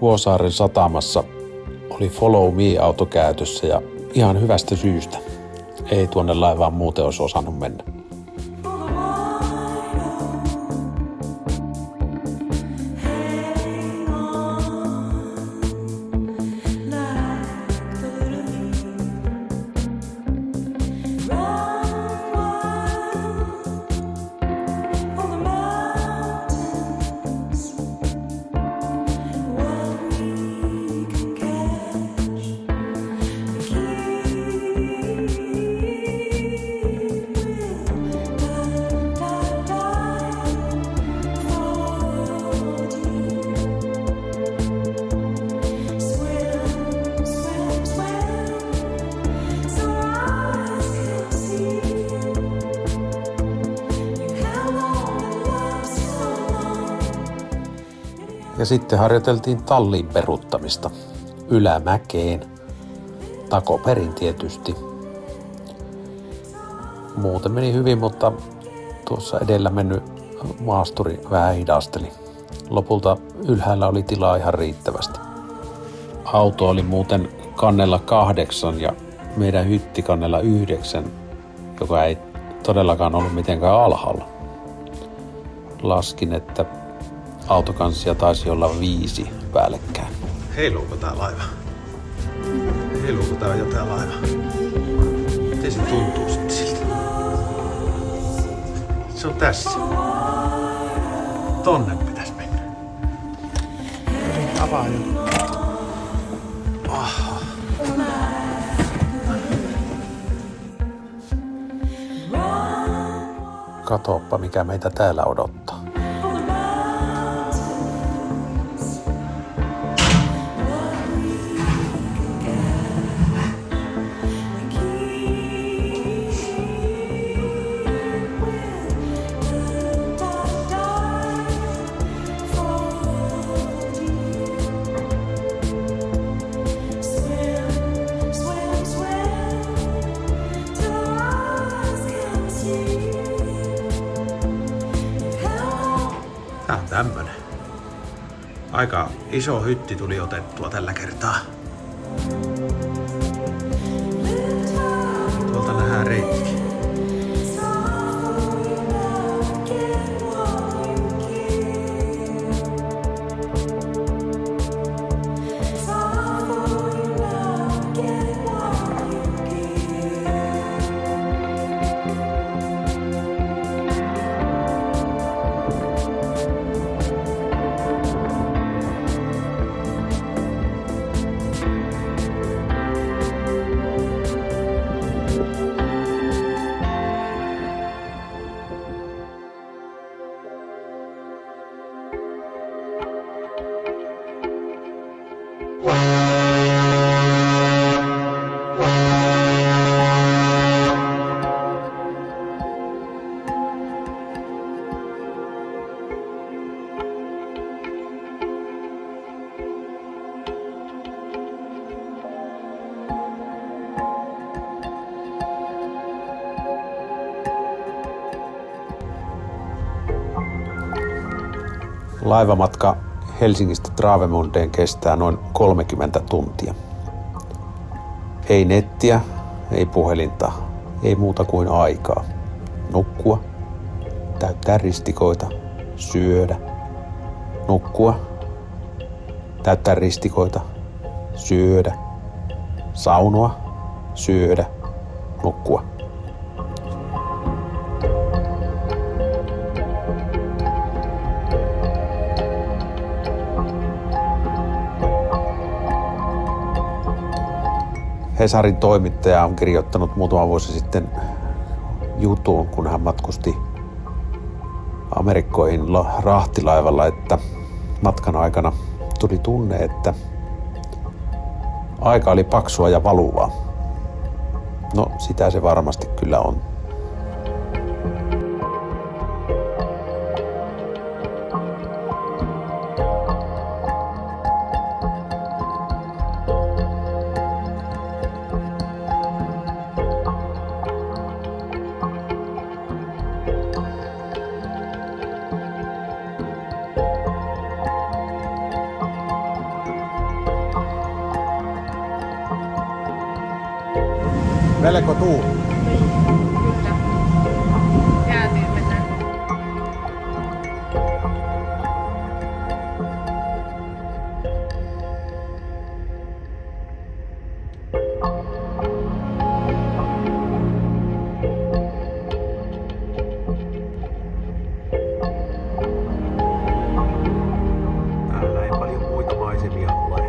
Vuosaaren satamassa oli Follow Me-auto käytössä ja ihan hyvästä syystä. Ei tuonne laivaan muuten olisi osannut mennä. Ja sitten harjoiteltiin talliin peruttamista ylämäkeen, takoperin tietysti. Muuten meni hyvin, mutta tuossa edellä mennyt maasturi vähän hidasteli. Lopulta ylhäällä oli tilaa ihan riittävästi. Auto oli muuten kannella 8 ja meidän hytti kannella 9, joka ei todellakaan ollut mitenkään alhaalla. Laskin, että autokansia taisi olla 5 päällekkäin. Heiluuko tää laiva? Heiluuko tää jo tää laiva? Miten se tuntuu sitten siltä? Se on tässä. Tonne pitäis mennä. Avaa jo. Aha. Katoppa, mikä meitä täällä odottaa. Tää on tämmönen. Aika iso hytti tuli otettua tällä kertaa. Tuolta nähdään reittikin. Laivamatka Helsingistä Travemondeen kestää noin 30 tuntia. Ei nettiä, ei puhelinta, ei muuta kuin aikaa. Nukkua, täyttää ristikoita, syödä. Nukkua, täyttää ristikoita, syödä. Saunoa, syödä, nukkua. Hesarin toimittaja on kirjoittanut muutama vuosi sitten jutun, kun hän matkusti Amerikkoihin rahtilaivalla, että matkan aikana tuli tunne, että aika oli paksua ja valuvaa. No, sitä se varmasti kyllä on. Melko tuuli. Kyllä. Jäätyy mennään. Täällä ei paljon muita maisemia ole.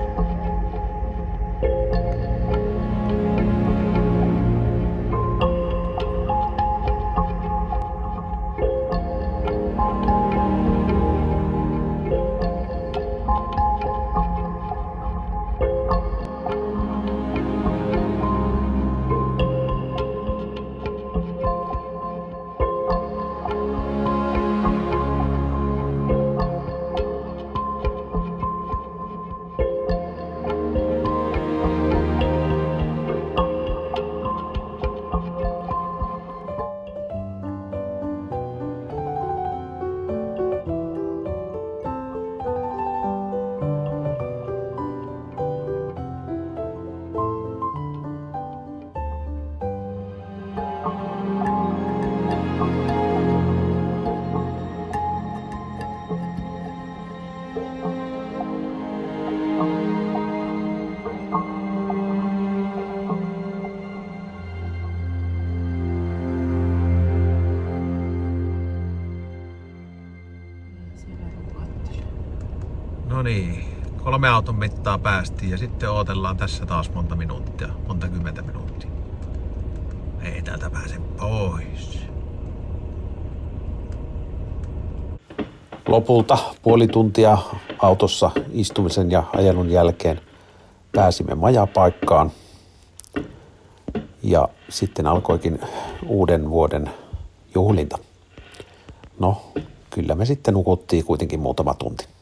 No niin, 3 auton mittaa päästiin ja sitten odotellaan tässä taas monta minuuttia, monta kymmentä minuuttia. Ei täältä pääse pois. Lopulta puoli tuntia autossa istumisen ja ajelun jälkeen pääsimme majapaikkaan. Ja sitten alkoikin uuden vuoden juhlinta. No, kyllä me sitten nukuttiin kuitenkin muutama tunti.